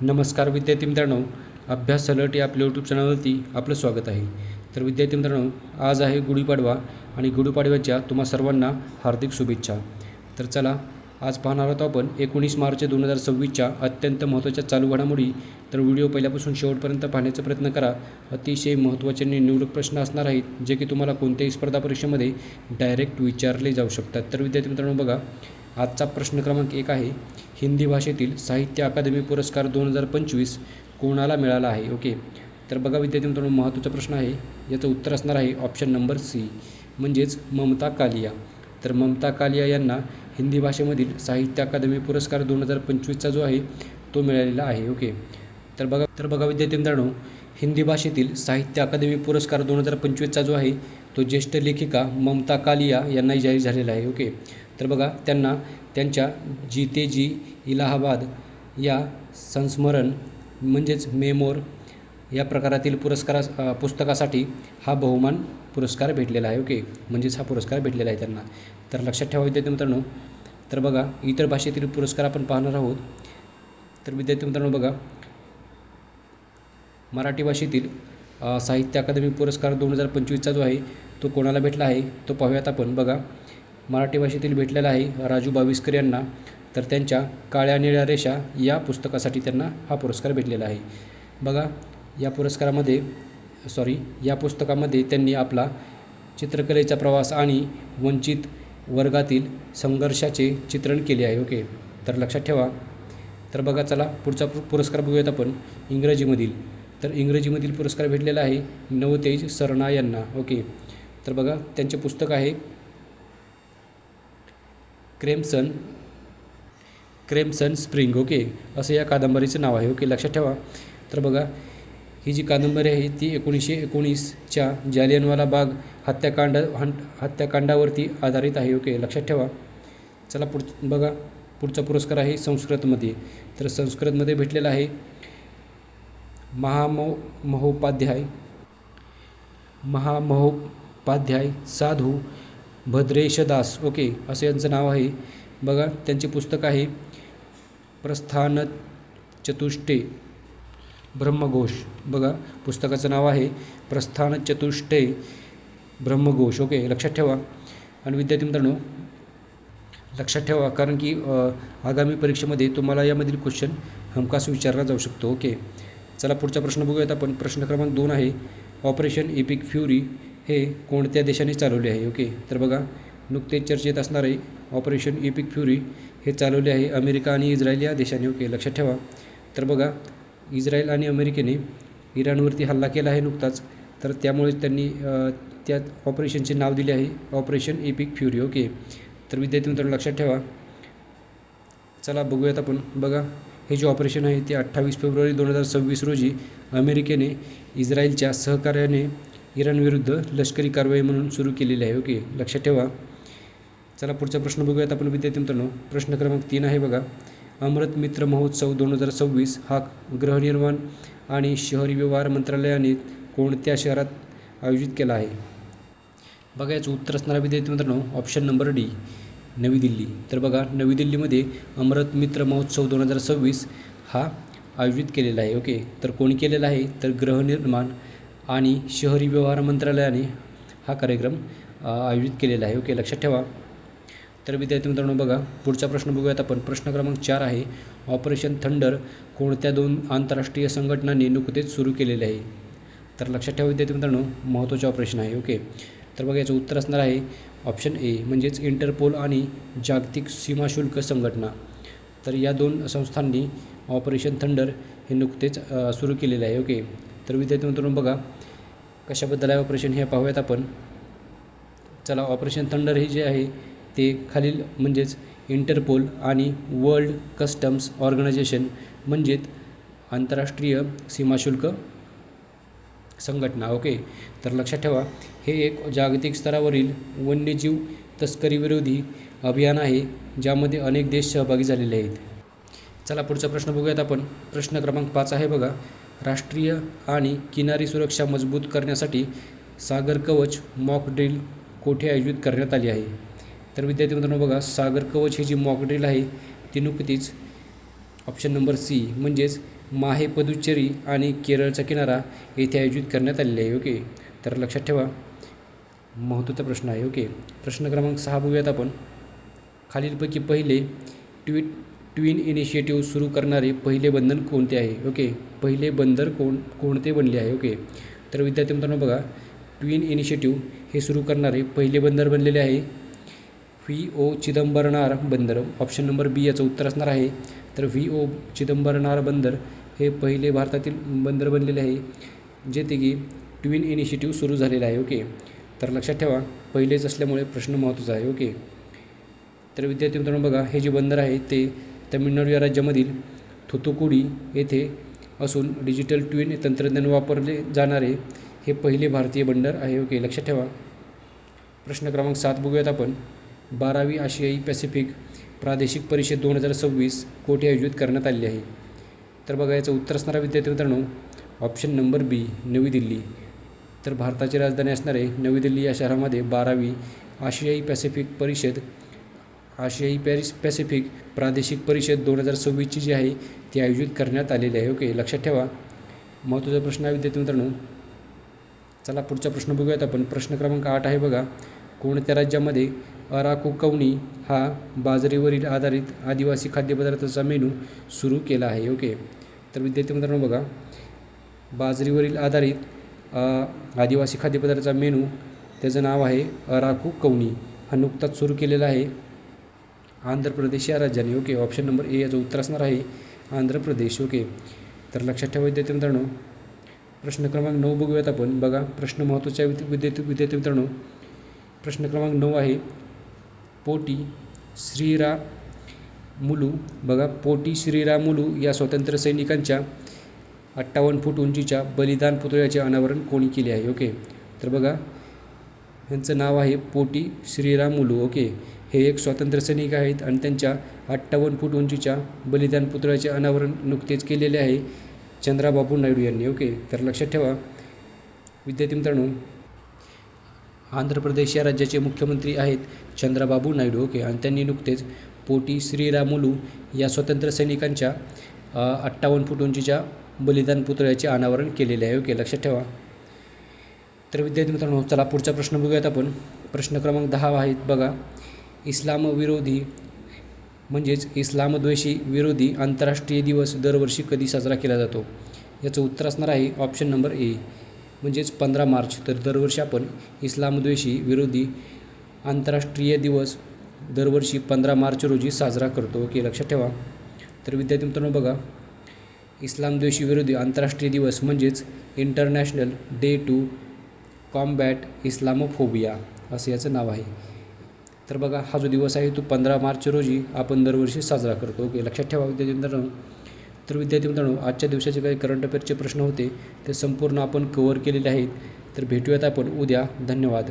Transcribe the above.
नमस्कार विद्यार्थी मित्रांनो, अभ्यास अलर्ट या आपल्या यूट्यूब चॅनलवरती आपलं स्वागत आहे. तर विद्यार्थी मित्रांनो, आज आहे गुढीपाडवा आणि गुढीपाडव्याच्या तुम्हा सर्वांना हार्दिक शुभेच्छा. तर चला, आज पाहणार आहोत आपण 19 मार्च 2026च्या अत्यंत महत्त्वाच्या चालू घडामोडी. तर व्हिडिओ पहिल्यापासून शेवटपर्यंत पाहण्याचा प्रयत्न करा. अतिशय महत्त्वाचे आणि निवडक प्रश्न असणार आहेत, जे की तुम्हाला कोणत्याही स्पर्धा परीक्षेमध्ये डायरेक्ट विचारले जाऊ शकतात. तर विद्यार्थी मित्रांनो बघा, आजचा प्रश्न क्रमांक 1 आहे, हिंदी भाषेतील साहित्य अकादमी पुरस्कार 2025 कोणाला मिळाला आहे? ओके, तर बघा विद्यार्थी मित्रांनो, महत्त्वाचा प्रश्न आहे. याचं उत्तर असणार आहे ऑप्शन नंबर सी, म्हणजेच ममता कालिया. तर ममता कालिया यांना हिंदी भाषेमधील साहित्य अकादमी पुरस्कार 2025चा जो आहे तो मिळालेला आहे. ओके, तर बघा विद्यार्थी मित्रांनो, हिंदी भाषेतील साहित्य अकादमी पुरस्कार 2025चा जो आहे तो ज्येष्ठ लेखिका ममता कालिया यांनाही जाहीर झालेला आहे. ओके, तर बघा, त्यांना त्यांच्या जीते जी इलाहाबाद या संस्मरण म्हणजेच मेमोर या प्रकारातील पुस्तकासाठी हा बहुमान पुरस्कार भेटलेला आहे. ओके, म्हणजेच हा पुरस्कार भेटलेला आहे त्यांना. तर लक्षात ठेवा विद्यार्थी मित्रांनो. तर बघा, इतर भाषेतील पुरस्कार आपण पाहणार आहोत. तर विद्यार्थी मित्रांनो बघा, मराठी भाषेतील साहित्य अकादमी पुरस्कार 2025चा जो आहे तो कोणाला भेटला आहे तो पाहूयात आपण. बघा, मराठी भाषेतील भेटलेला आहे राजू बाविस्कर यांना. तर त्यांच्या काळ्या निळ्या रेषा या पुस्तकासाठी त्यांना हा पुरस्कार भेटलेला आहे. बघा, या पुस्तकामध्ये त्यांनी आपला चित्रकलेचा प्रवास आणि वंचित वर्गातील संघर्षाचे चित्रण केले आहे. ओके, तर लक्षात ठेवा. तर बघा, चला पुढचा पुरस्कार बघूयात आपण इंग्रजीमधील. तर इंग्रजीमधील पुरस्कार भेटलेला आहे नवतेज सरना यांना. ओके, तर बघा, त्यांचे पुस्तक आहे क्रेम्सन स्प्रिंग. ओके, असं या कादंबरीचं नाव आहे. ओके, लक्षात ठेवा. तर बघा, ही जी कादंबरी आहे ती 1919च्या जालियनवाला बाग हत्याकांडावरती आधारित आहे. ओके, लक्षात ठेवा. चला बघा, पुढचा पुरस्कार आहे संस्कृतमध्ये. तर संस्कृतमध्ये भेटलेला आहे महामहोपाध्याय साधू भद्रेशदास. ओके, असं यांचं नाव आहे. बघा, त्यांचे पुस्तक आहे प्रस्थानचतुष्टे ब्रह्मघोष. बघा, पुस्तकाचं नाव आहे प्रस्थानचतुष्टे ब्रह्मघोष. ओके, लक्षात ठेवा. आणि विद्यार्थी मित्रांनो लक्षात ठेवा, कारण की आगामी परीक्षेमध्ये तुम्हाला यामधील क्वेश्चन हमखास विचारला जाऊ शकतो. ओके, चला पुढचा प्रश्न बघूयात आपण. प्रश्न क्रमांक 2 आहे, ऑपरेशन एपिक फ्युरी हे कोणत्या देशाने चालवले आहे? ओके, तर बघा, नुकतेच चर्चेत असणारे ऑपरेशन एपिक फ्युरी हे चालवले आहे अमेरिका आणि इस्रायल या देशाने. ओके, लक्षात ठेवा. तर बघा, इस्रायल आणि अमेरिकेने इराणवरती हल्ला केला आहे नुकताच, तर त्यामुळेच त्यांनी त्या ऑपरेशनचे नाव दिले आहे ऑपरेशन एपिक फ्युरी. ओके, तर विद्यार्थी मित्रांनो लक्षात ठेवा. चला बघूयात आपण. बघा, हे जे ऑपरेशन आहे ते 28 फेब्रुवारी 2026 रोजी अमेरिकेने इस्रायलच्या सहकार्याने इराणविरुद्ध लष्करी कारवाई म्हणून सुरू केलेली आहे. ओके, लक्षात ठेवा. चला पुढचा प्रश्न बघूयात आपण विद्यार्थी मित्रांनो. प्रश्न क्रमांक 3 आहे. बघा, अमृत मित्र महोत्सव 2026 हा गृहनिर्माण आणि शहरी व्यवहार मंत्रालयाने कोणत्या शहरात आयोजित केला आहे? बघा, याचं उत्तर असणारा विद्यार्थी मित्रांनो ऑप्शन नंबर डी, नवी दिल्ली. तर बघा, नवी दिल्लीमध्ये अमृत मित्र महोत्सव 2026 हा आयोजित केलेला आहे. ओके, तर कोणी केलेला आहे? तर गृहनिर्माण आणि शहरी व्यवहार मंत्रालयाने हा कार्यक्रम आयोजित केलेला आहे. ओके, लक्षात ठेवा. तर विद्यार्थी मित्रांनो बघा, पुढचा प्रश्न बघूयात आपण. प्रश्न क्रमांक 4 आहे, ऑपरेशन थंडर कोणत्या 2 आंतरराष्ट्रीय संघटनांनी नुकतेच सुरू केलेले आहे? तर लक्षात ठेवा विद्यार्थी मित्रांनो, महत्त्वाचे ऑपरेशन आहे. ओके, तर बघा, याचं उत्तर असणार आहे ऑप्शन ए, म्हणजेच इंटरपोल आणि जागतिक सीमाशुल्क संघटना. तर या 2 संस्थांनी ऑपरेशन थंडर हे नुकतेच सुरू केलेले आहे. ओके, तर विद्यार्थी मित्रांनो बघा, कशाबद्दल आहे ऑपरेशन हे पाहूयात आपण. चला, ऑपरेशन थंडर हे जे आहे ते खालील म्हणजेच इंटरपोल आणि वर्ल्ड कस्टम्स ऑर्गनायझेशन म्हणजेच आंतरराष्ट्रीय सीमाशुल्क संघटना. ओके, तर लक्षात ठेवा, हे एक जागतिक स्तरावरील वन्यजीव तस्करीविरोधी अभियान आहे ज्यामध्ये अनेक देश सहभागी झालेले आहेत. चला पुढचा प्रश्न बघूयात आपण. प्रश्न क्रमांक 5 आहे. बघा, राष्ट्रीय आणि किनारी सुरक्षा मजबूत करण्यासाठी सागर कवच मॉक ड्रिल कोठे आयोजित करण्यात आली आहे? तर विद्यार्थी मित्रांनो बघा, सागर कवच ही जी मॉक ड्रिल आहे ती नुकतीच ऑप्शन नंबर सी म्हणजेच माहे पुदुच्चेरी आणि केरळचा किनारा येथे आयोजित करण्यात आलेले आहे. ओके, तर लक्षात ठेवा, महत्त्वाचा प्रश्न आहे. ओके, प्रश्न क्रमांक 6 बघूयात आपण. खालीलपैकी पहिले ट्विन इनिशिएटिव्ह सुरू करणारे पहिले बंधन कोणते आहे? ओके, पहिले बंदर कोणते बनले आहे? ओके, तर विद्यार्थी मित्रांनो बघा, ट्विन इनिशिएटिव्ह हे सुरू करणारे पहिले बंदर बनलेले आहे VO चिदंबरनार बंदर. ऑप्शन नंबर बी याचं उत्तर असणार आहे. तर VO चिदंबरनार बंदर हे पहिले भारतातील बंदर बनलेले आहे जेथे की ट्विन इनिशिएटिव्ह सुरू झालेला आहे. ओके, तर लक्षात ठेवा, पहिलेच असल्यामुळे प्रश्न महत्त्वाचा आहे. ओके, तर विद्यार्थी मित्रांनो बघा, हे जे बंदर आहे ते तमिळनाडू या राज्यामधील थुथुकुडी येथे असून डिजिटल ट्विन तंत्रज्ञान वापरले जाणारे हे पहिले भारतीय बंदर आहे. ओके, लक्षात ठेवा. प्रश्न क्रमांक 7 बघूयात आपण. 12वी आशियाई पॅसिफिक प्रादेशिक परिषद 2026 कोठे आयोजित करण्यात आली आहे? तर बघा, याचं उत्तर असणारा विद्यार्थी मित्रांनो ऑप्शन नंबर बी, नवी दिल्ली. तर भारताची राजधानी असणारे नवी दिल्ली या शहरामध्ये 12वी आशियाई पॅसिफिक प्रादेशिक परिषद 2026 जी आहे ती आयोजित करण्यात आलेली आहे. ओके, लक्षात ठेवा, महत्त्वाचा प्रश्न आहे विद्यार्थी मित्रांनो. चला पुढचा प्रश्न बघूयात आपण. प्रश्न क्रमांक 8 आहे बघा. कोणत्या राज्यामध्ये अराकू कवनी हा बाजरीवरील आधारित आदिवासी खाद्यपदार्थाचा मेनू सुरू केला आहे? ओके, तर विद्यार्थी मित्रांनो बघा, बाजरीवरील आधारित आदिवासी खाद्यपदार्थाचा मेनू त्याचं नाव आहे अराकू कवनी. हा नुकताच सुरू केलेला आहे आंध्र प्रदेश या राज्याने. ओके, ऑप्शन नंबर ए याचं उत्तर असणार आहे आंध्र प्रदेश. ओके, तर लक्षात ठेवा विद्यार्थी मित्रांनो. प्रश्न क्रमांक 9 बघूयात आपण. बघा, प्रश्न महत्त्वाचे आहे विद्यार्थी मित्रांनो. प्रश्न क्रमांक 9 आहे. पोटी श्रीरामुलू. बघा, पोटी श्रीरामुलू या स्वातंत्र्य सैनिकांच्या 58 फूट उंचीच्या बलिदान पुतळ्याचे अनावरण कोणी केले आहे? ओके, तर बघा, यांचं नाव आहे पोटी श्रीरामुलू. ओके, हे एक स्वातंत्र्य सैनिक आहेत आणि त्यांच्या 58 फूट उंचीच्या बलिदान पुतळ्याचे अनावरण नुकतेच केलेले आहे चंद्राबाबू नायडू यांनी. ओके, तर लक्षात ठेवा विद्यार्थी मित्रांनो, आंध्र प्रदेश या राज्याचे मुख्यमंत्री आहेत चंद्राबाबू नायडू. ओके, आणि त्यांनी नुकतेच पोटी श्रीरामुलू या स्वातंत्र्य सैनिकांच्या 58 फूट उंचीच्या बलिदान पुतळ्याचे अनावरण केलेले आहे. ओके, लक्षात ठेवा. तर विद्यार्थी मित्रांनो, चला पुढचा प्रश्न बघूयात आपण. प्रश्न क्रमांक 10 आहेत बघा. इस्लाम विरोधी म्हणजेच इस्लामद्वेषी विरोधी आंतरराष्ट्रीय दिवस दरवर्षी कधी साजरा केला जातो? याचं उत्तर असणार आहे ऑप्शन नंबर ए, म्हणजेच 15 मार्च. तर दरवर्षी आपण इस्लामद्वेषी विरोधी आंतरराष्ट्रीय दिवस दरवर्षी 15 मार्च रोजी साजरा करतो. ओके, लक्षात ठेवा. तर विद्यार्थी मित्रांनो बघा, इस्लामद्वेषी विरोधी आंतरराष्ट्रीय दिवस म्हणजेच international day to combat Islamophobia असं याचं नाव आहे. तर बघा, हा जो दिवस आहे तो 15 मार्च रोजी आपण दरवर्षी साजरा करतो. ओके, लक्षात ठेवा विद्यार्थी मित्रांनो. तर विद्यार्थी मित्रांनो, आजच्या दिवसाचे काही करंट अफेअरचे प्रश्न होते ते संपूर्ण आपण कव्हर केलेले आहेत. तर भेटूयात आपण उद्या. धन्यवाद.